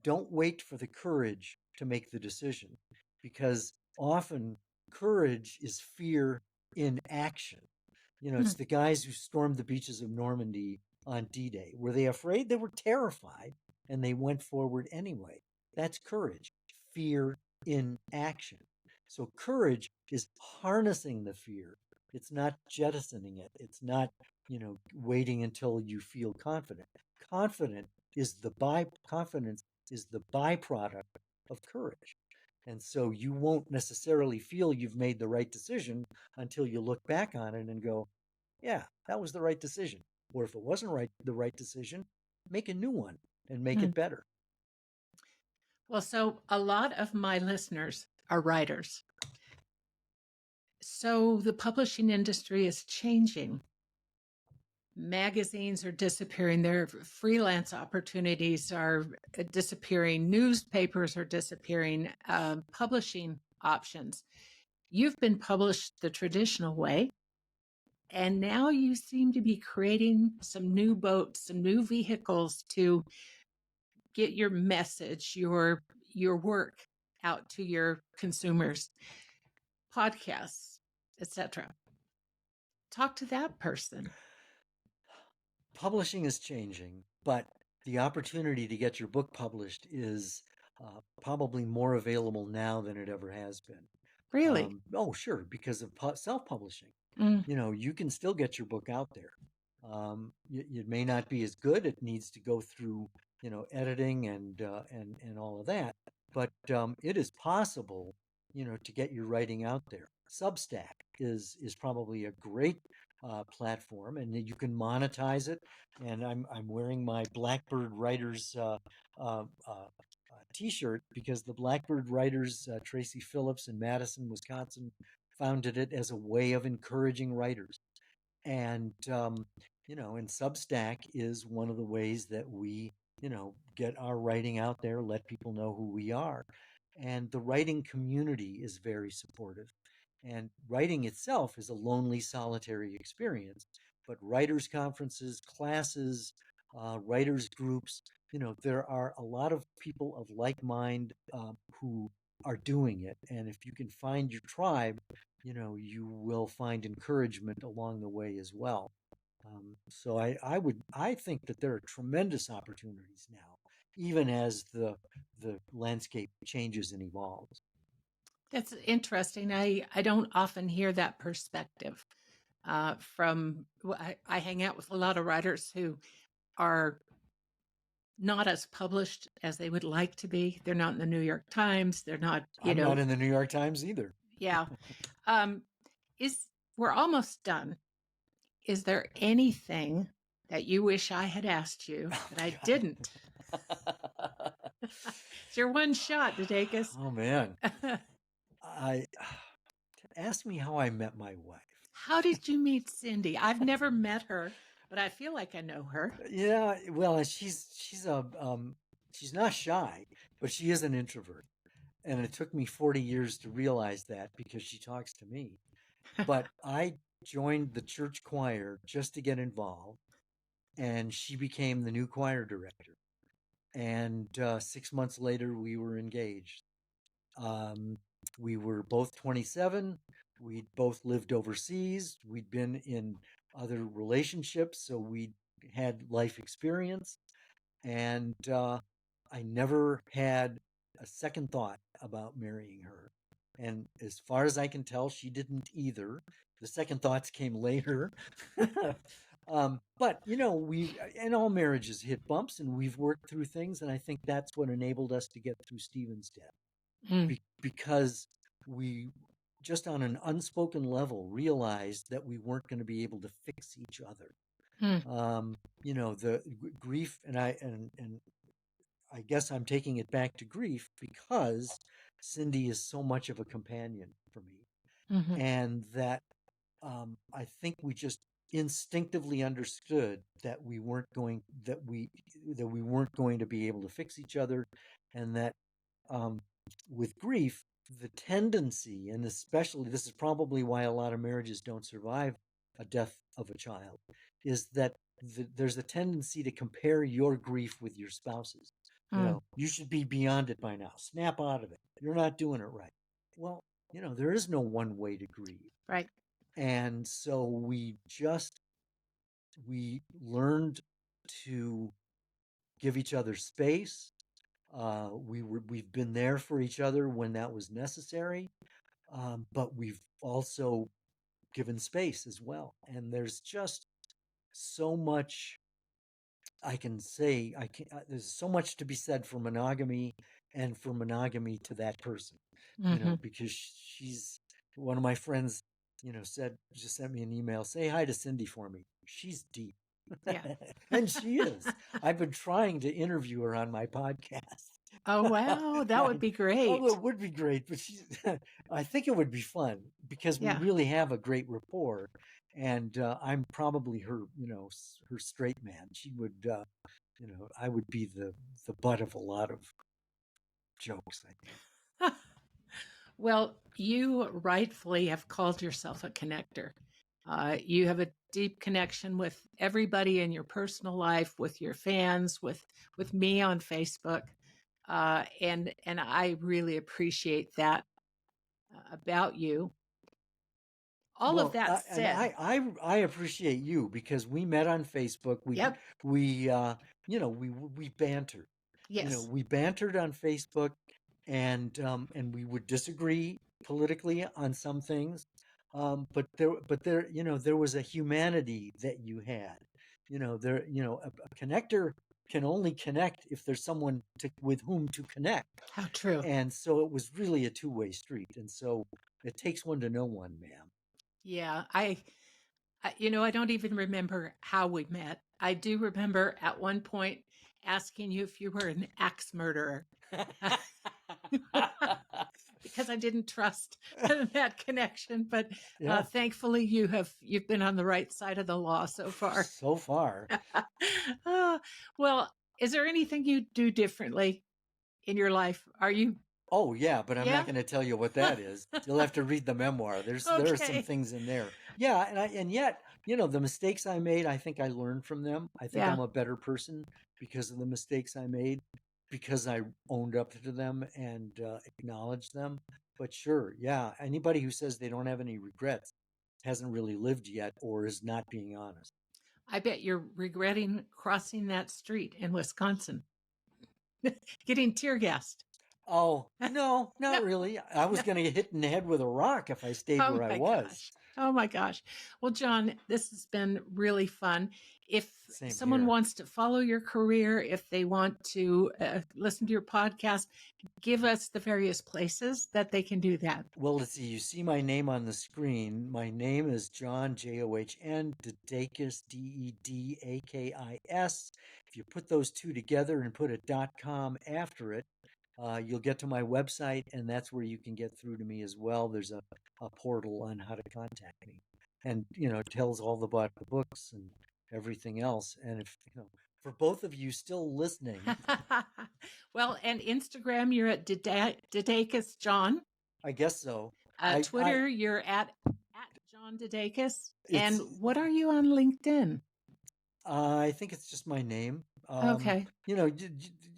don't wait for the courage to make the decision, because often courage is fear in action. It's the guys who stormed the beaches of Normandy on D-Day. Were they afraid? They were terrified, and they went forward anyway. That's courage, fear in action. So courage is harnessing the fear. It's not jettisoning it. It's not, waiting until you feel confident. Confident is confidence is the byproduct of courage. And so you won't necessarily feel you've made the right decision until you look back on it and go, yeah, that was the right decision. Or if it wasn't the right decision, make a new one and make it better. Well, so a lot of my listeners are writers. So the publishing industry is changing. Magazines are disappearing. Their freelance opportunities are disappearing. Newspapers are disappearing. Publishing options. You've been published the traditional way, and now you seem to be creating some new boats, some new vehicles to get your message, your work out to your consumers, podcasts, etc. Talk to that person. Publishing is changing, but the opportunity to get your book published is probably more available now than it ever has been. Really? Oh, sure, because of self-publishing. Mm. You can still get your book out there. It may not be as good. It needs to go through, editing and all of that. But it is possible, to get your writing out there. Substack is probably a great platform, and you can monetize it. And I'm wearing my Blackbird Writers T-shirt because the Blackbird Writers, Tracy Phillips in Madison, Wisconsin, founded it as a way of encouraging writers. And and Substack is one of the ways that we, get our writing out there, let people know who we are. And the writing community is very supportive. And writing itself is a lonely, solitary experience. But writers' conferences, classes, writers' groups, there are a lot of people of like mind who are doing it. And if you can find your tribe, you will find encouragement along the way as well. So I think that there are tremendous opportunities now, even as the landscape changes and evolves. That's interesting. I don't often hear that perspective I hang out with a lot of writers who are not as published as they would like to be. They're not in the New York Times. They're not, I'm not in the New York Times either. yeah. Um, we're almost done. Is there anything that you wish I had asked you that I didn't? It's your one shot, DeDakis. Oh man. I Ask me how I met my wife. How did you meet Cindy? I've never met her, but I feel like I know her. Yeah, well, she's not shy, but she is an introvert. And it took me 40 years to realize that because she talks to me. But I joined the church choir just to get involved, and she became the new choir director. And 6 months later, we were engaged. We were both 27. We'd both lived overseas. We'd been in other relationships, so we had life experience. And I never had a second thought about marrying her. And as far as I can tell, she didn't either. The second thoughts came later. But we in all marriages hit bumps, and we've worked through things, and I think that's what enabled us to get through Stephen's death. Because we just on an unspoken level realized that we weren't going to be able to fix each other. The grief, and I guess I'm taking it back to grief because Cindy is so much of a companion for me, and that I think we just instinctively understood that we weren't going to be able to fix each other, and that with grief, the tendency, and especially this is probably why a lot of marriages don't survive a death of a child, is that there's a tendency to compare your grief with your spouse's. You should be beyond it by now. Snap out of it. You're not doing it right. Well, there is no one way to grieve. Right. And so we learned to give each other space. We've been there for each other when that was necessary, but we've also given space as well. And there's just so much I can say. There's so much to be said for monogamy and for monogamy to that person, because she's one of my friends. Just sent me an email. Say hi to Cindy for me. She's deep. Yeah. And she is. I've been trying to interview her on my podcast. Oh, wow. That would be great. Oh, it would be great, but I think it would be fun because we really have a great rapport, and I'm probably her straight man. She would, I would be the butt of a lot of jokes, I think. Well, you rightfully have called yourself a connector. You have a deep connection with everybody in your personal life, with your fans, with me on Facebook, and I really appreciate that about you. All of that said, I appreciate you because we met on Facebook. We bantered. Yes. We bantered on Facebook, and we would disagree politically on some things. But there was a humanity that you had. A connector can only connect if there's someone with whom to connect. How true. And so it was really a two-way street. And so it takes one to know one, ma'am. Yeah, I don't even remember how we met. I do remember at one point asking you if you were an axe murderer. Because I didn't trust that connection, but thankfully you've been on the right side of the law so far. So far. Well, is there anything you do differently in your life? Are you? Oh yeah, but I'm not going to tell you what that is. You'll have to read the memoir. There are some things in there. Yeah, and yet the mistakes I made, I think I learned from them. I think I'm a better person because of the mistakes I made, because I owned up to them and acknowledged them. But sure, yeah, anybody who says they don't have any regrets hasn't really lived yet or is not being honest. I bet you're regretting crossing that street in Wisconsin, getting tear gassed. Oh, no, No, not really. I was no. going to get hit in the head with a rock if I stayed Oh where I my was. gosh. Oh my gosh. Well, John, this has been really fun. If Same someone here. wants to follow your career, if they want to listen to your podcast, give us the various places that they can do that. Well, let's see. You see my name on the screen. My name is John, John, DeDakis, Dedakis. If you put those two together and put a .com after it, you'll get to my website, and that's where you can get through to me as well. There's a portal on how to contact me, and it tells all about the books and everything else. And if for both of you still listening, Well, and Instagram, you're at DeDakis John. I guess so. I Twitter, you're at John DeDakis. And it's what are you on LinkedIn? I think it's just my name. Okay.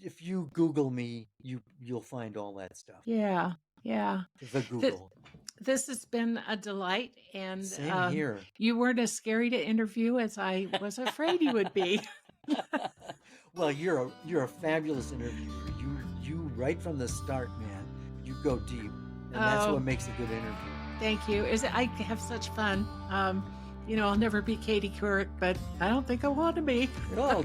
If you Google me, you'll find all that stuff. Yeah. Yeah. The Google. This has been a delight, and Same here. you weren't as scary to interview as I was afraid you would be. Well, you're a fabulous interviewer. You right from the start, man. You go deep, and that's Oh, what makes a good interview. thank you. I have such fun. I'll never be Katie Couric, but I don't think I want to be. Well,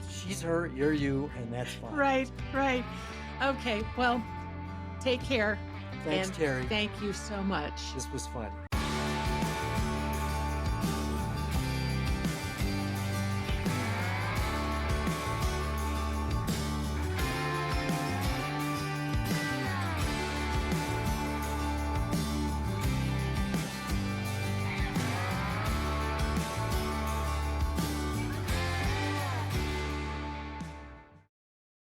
she's her, you're you, and that's fine. Right. Okay. Well, take care. Thanks, and Terry. thank you so much. This was fun.